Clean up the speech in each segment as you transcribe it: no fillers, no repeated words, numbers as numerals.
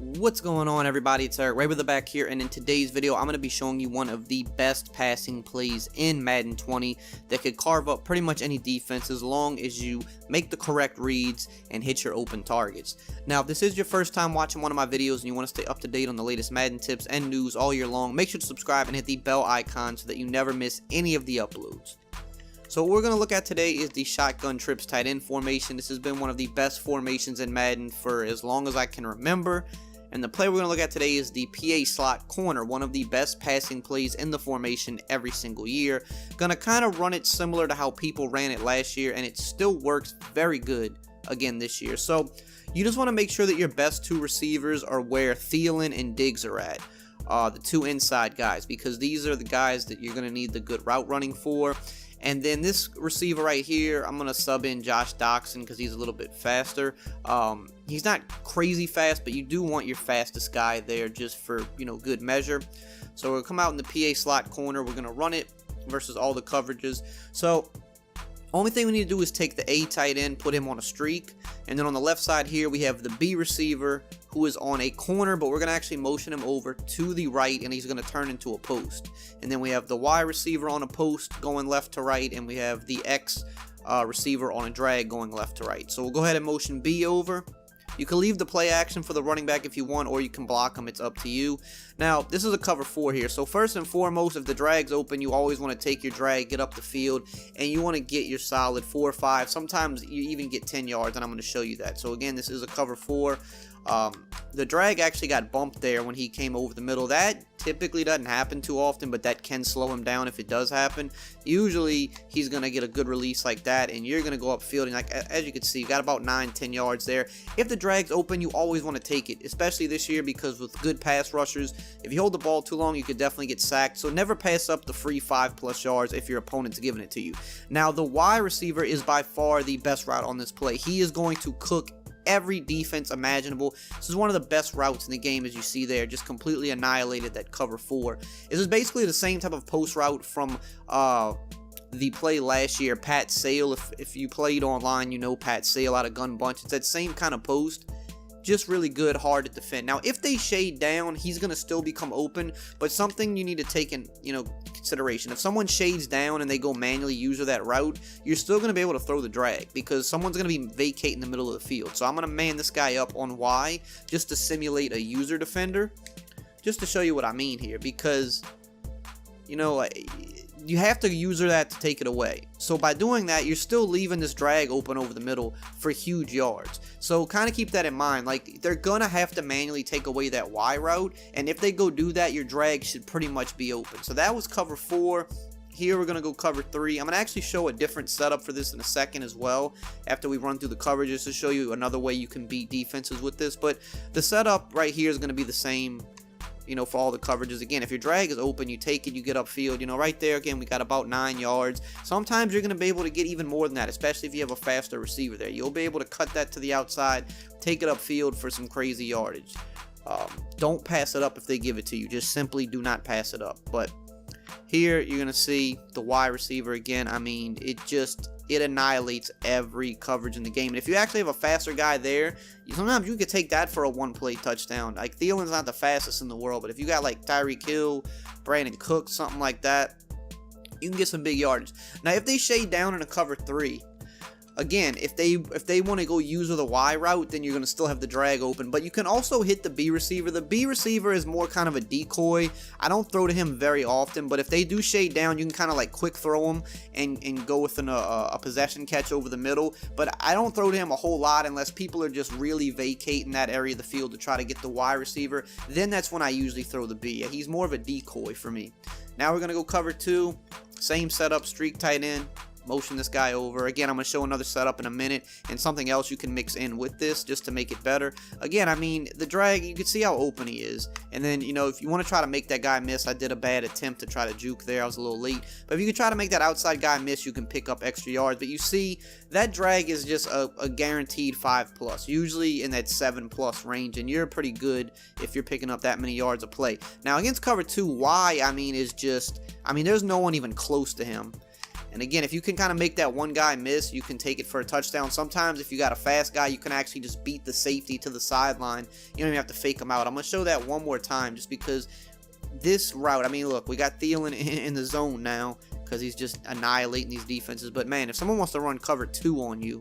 What's going on, everybody? It's Eric Ray with the back here, and in today's video I'm going to be showing you one of the best passing plays in Madden 20 that could carve up pretty much any defense as long as you make the correct reads and hit your open targets. Now, if this is your first time watching one of my videos and you want to stay up to date on the latest Madden tips and news all year long, make sure to subscribe and hit the bell icon so that you never miss any of the uploads. So what we're going to look at today is the shotgun trips tight end formation. This has been one of the best formations in Madden for as long as I can remember. And the play we're going to look at today is the PA slot corner, one of the best passing plays in the formation every single year. Going to kind of run it similar to how people ran it last year, and it still works very good again this year. So you just want to make sure that your best two receivers are where Thielen and Diggs are at. The two inside guys, because these are the guys that you're going to need the good route running for. And then this receiver right here, I'm going to sub in Josh Doctson because he's a little bit faster. He's not crazy fast, but you do want your fastest guy there just for, good measure. So we'll come out in the PA slot corner. We're going to run it versus all the coverages. So only thing we need to do is take the A tight end, put him on a streak. And then on the left side here, we have the B receiver who is on a corner, but we're going to actually motion him over to the right, and he's going to turn into a post. And then we have the Y receiver on a post going left to right, and we have the X receiver on a drag going left to right. So we'll go ahead and motion B over. You can leave the play action for the running back if you want, or you can block them. It's up to you. Now, this is a cover 4 here. So first and foremost, if the drag's open, you always want to take your drag, get up the field, and you want to get your solid 4 or 5. Sometimes you even get 10 yards, and I'm going to show you that. So again, this is a cover 4. The drag actually got bumped there when he came over the middle. That typically doesn't happen too often, but that can slow him down if it does happen. Usually, he's going to get a good release like that, and you're going to go upfield. And like, as you can see, you got about 9-10 yards there. If the drag's open, you always want to take it, especially this year, because with good pass rushers, if you hold the ball too long, you could definitely get sacked. So never pass up the free 5+ yards if your opponent's giving it to you. Now, the Y receiver is by far the best route on this play. He is going to cook every defense imaginable. This is one of the best routes in the game, as you see there, just completely annihilated that cover 4. This is basically the same type of post route from the play last year, Pat Sale. If you played online, you know Pat Sale out of Gun Bunch. It's that same kind of post, just really good, hard to defend. Now, if they shade down, he's going to still become open, but something you need to take in, consideration. If someone shades down and they go manually user that route, you're still going to be able to throw the drag because someone's going to be vacating the middle of the field. So I'm going to man this guy up on Y just to simulate a user defender, just to show you what I mean here, because, you have to user that to take it away. So by doing that, you're still leaving this drag open over the middle for huge yards. So kind of keep that in mind. Like, they're going to have to manually take away that Y route, and if they go do that, your drag should pretty much be open. So that was cover 4. Here we're going to go cover 3. I'm going to actually show a different setup for this in a second as well, after we run through the coverages, to show you another way you can beat defenses with this. But the setup right here is going to be the same, for all the coverages. Again, if your drag is open, you take it, you get upfield. Right there, again, we got about 9 yards. Sometimes you're going to be able to get even more than that, especially if you have a faster receiver there. You'll be able to cut that to the outside, take it upfield for some crazy yardage. Don't pass it up if they give it to you. Just simply do not pass it up. But here, you're going to see the Y receiver again. I mean, it annihilates every coverage in the game. And if you actually have a faster guy there, sometimes you could take that for a one-play touchdown. Like, Thielen's not the fastest in the world, but if you got like Tyreek Hill, Brandon Cook, something like that, you can get some big yardage. Now, if they shade down in a cover 3, again, if they want to go user the Y route, then you're going to still have the drag open. But you can also hit the B receiver. The B receiver is more kind of a decoy. I don't throw to him very often, but if they do shade down, you can kind of like quick throw him and go within a possession catch over the middle. But I don't throw to him a whole lot unless people are just really vacating that area of the field to try to get the Y receiver. Then that's when I usually throw the B. He's more of a decoy for me. Now we're going to go cover 2. Same setup, streak tight end. Motion this guy over. Again, I'm going to show another setup in a minute and something else you can mix in with this just to make it better. Again, I mean, the drag, you can see how open he is. And then, if you want to try to make that guy miss, I did a bad attempt to try to juke there. I was a little late. But if you can try to make that outside guy miss, you can pick up extra yards. But you see, that drag is just a guaranteed 5+, usually in that 7+ range. And you're pretty good if you're picking up that many yards of play. Now, against cover 2, Y, there's no one even close to him. And again, if you can kind of make that one guy miss, you can take it for a touchdown. Sometimes if you got a fast guy, you can actually just beat the safety to the sideline. You don't even have to fake him out. I'm going to show that one more time just because this route, I mean, look, we got Thielen in the zone now because he's just annihilating these defenses. But man, if someone wants to run cover 2 on you,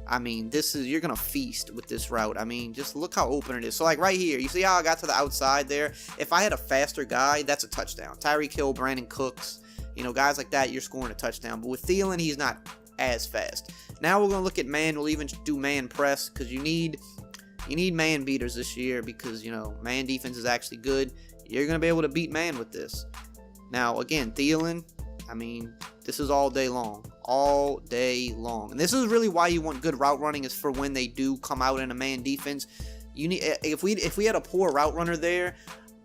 I mean, you're going to feast with this route. I mean, just look how open it is. So, like, right here, you see how I got to the outside there? If I had a faster guy, that's a touchdown. Tyreek Hill, Brandon Cooks, you know, guys like that, you're scoring a touchdown. But with Thielen, he's not as fast. Now we're going to look at man. We'll even do man press because you need man beaters this year because, you know, man defense is actually good. You're going to be able to beat man with this. Now, again, Thielen, I mean, this is all day long. All day long. And this is really why you want good route running, is for when they do come out in a man defense. You need, if we had a poor route runner there,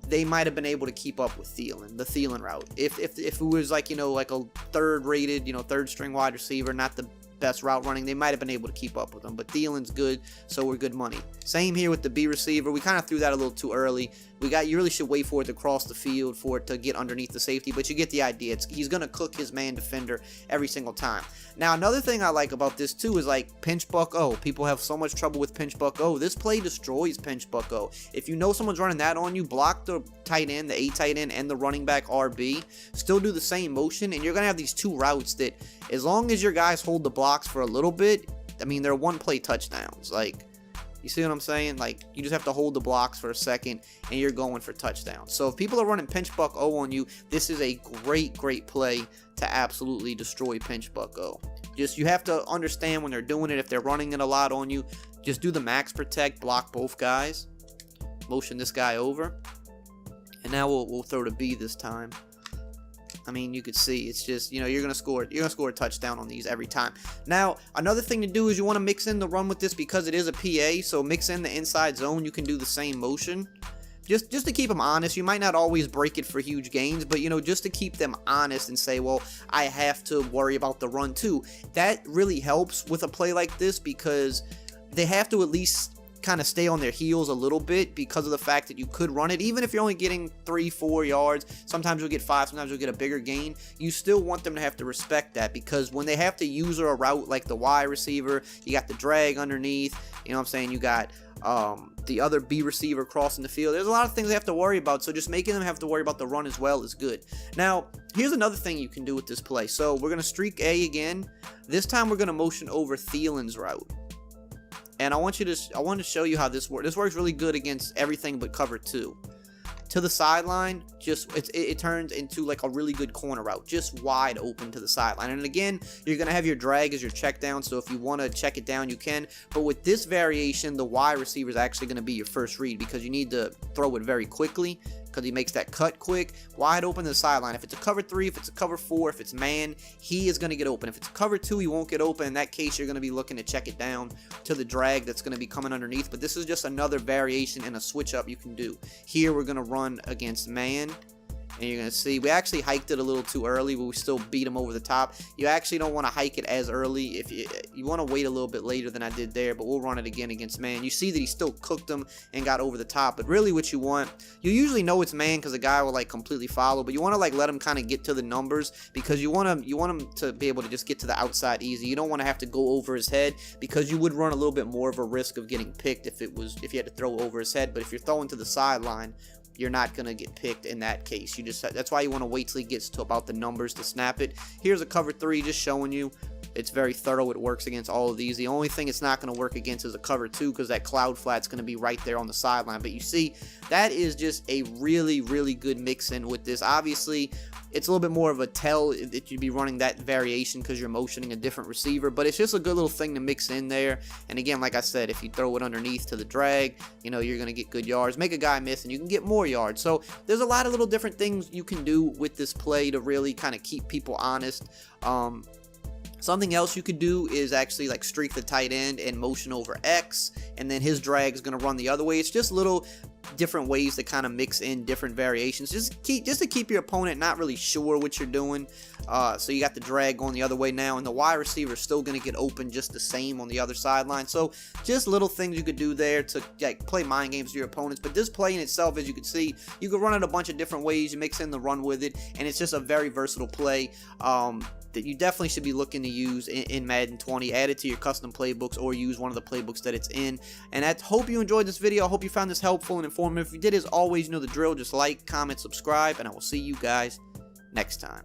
they might have been able to keep up with Thielen, the Thielen route. If it was like, you know, like a third rated, you know, third string wide receiver, not the best route running, they might have been able to keep up with them. But Thielen's good, so we're good money. Same here with the B receiver. We kind of threw that a little too early. You really should wait for it to cross the field for it to get underneath the safety, but you get the idea. He's going to cook his man defender every single time. Now, another thing I like about this too is like pinch buck O. People have so much trouble with pinch buck O. This play destroys pinch buck O. If you know someone's running that on you, block the tight end, the A tight end, and the running back RB. Still do the same motion, and you're going to have these two routes that, as long as your guys hold the blocks for a little bit, I mean, they're one-play touchdowns. Like, you see what I'm saying? Like, you just have to hold the blocks for a second, and you're going for touchdowns. So if people are running pinch buck O on you, this is a great, great play to absolutely destroy pinch buck O. Just, you have to understand when they're doing it, if they're running it a lot on you, just do the max protect, block both guys, motion this guy over, and now we'll throw the B this time. I mean, you could see it's just, you know, you're gonna score a touchdown on these every time. Now, another thing to do is you want to mix in the run with this because it is a PA, so mix in the inside zone. You can do the same motion. Just to keep them honest. You might not always break it for huge gains, but, you know, just to keep them honest and say, well, I have to worry about the run too. That really helps with a play like this because they have to at least kind of stay on their heels a little bit because of the fact that you could run it. Even if you're only getting 3-4 yards, sometimes you'll get 5, sometimes you'll get a bigger gain. You still want them to have to respect that, because when they have to use a route like the Y receiver, you got the drag underneath, you know what I'm saying, you got the other B receiver crossing the field. There's a lot of things they have to worry about, so just making them have to worry about the run as well is good. Now, here's another thing you can do with this play. So we're going to streak A again. This time we're going to motion over Thielen's route. And I want to show you how this works. This works really good against everything but cover 2. To the sideline, just it turns into like a really good corner route, just wide open to the sideline. And again, you're going to have your drag as your check down, so if you want to check it down, you can. But with this variation, the Y receiver is actually going to be your first read because you need to throw it very quickly because he makes that cut quick, wide open to the sideline. If it's a cover 3, if it's a cover 4, if it's man, he is going to get open. If it's a cover 2, he won't get open. In that case, you're going to be looking to check it down to the drag that's going to be coming underneath. But this is just another variation and a switch up you can do. Here, we're going to run against man. And you're going to see, we actually hiked it a little too early, but we still beat him over the top. You actually don't want to hike it as early. If you want to wait a little bit later than I did there, but we'll run it again against man. You see that he still cooked him and got over the top, but really what you want, you usually know it's man because the guy will like completely follow, but you want to like let him kind of get to the numbers because you want him to be able to just get to the outside easy. You don't want to have to go over his head because you would run a little bit more of a risk of getting picked if you had to throw over his head. But if you're throwing to the sideline, you're not going to get picked in that case. That's why you want to wait till he gets to about the numbers to snap it. Here's a cover 3 just showing you. It's very thorough. It works against all of these. The only thing it's not going to work against is a cover 2 because that cloud flat's going to be right there on the sideline. But you see, that is just a really, really good mix-in with this. Obviously, it's a little bit more of a tell that you'd be running that variation because you're motioning a different receiver. But it's just a good little thing to mix in there. And again, like I said, if you throw it underneath to the drag, you know, you're going to get good yards. Make a guy miss and you can get more yards. So there's a lot of little different things you can do with this play to really kind of keep people honest. Something else you could do is actually like streak the tight end and motion over X, and then his drag is going to run the other way. It's just little different ways to kind of mix in different variations just to keep your opponent not really sure what you're doing. So you got the drag going the other way now, and the wide receiver is still going to get open just the same on the other sideline. So just little things you could do there to like play mind games with your opponents. But this play in itself, as you can see, you can run it a bunch of different ways. You mix in the run with it, and it's just a very versatile play. that you definitely should be looking to use in Madden 20. Add it to your custom playbooks or use one of the playbooks that it's in. And I hope you enjoyed this video. I hope you found this helpful and informative. If you did, as always, you know the drill. Just like, comment, subscribe, and I will see you guys next time.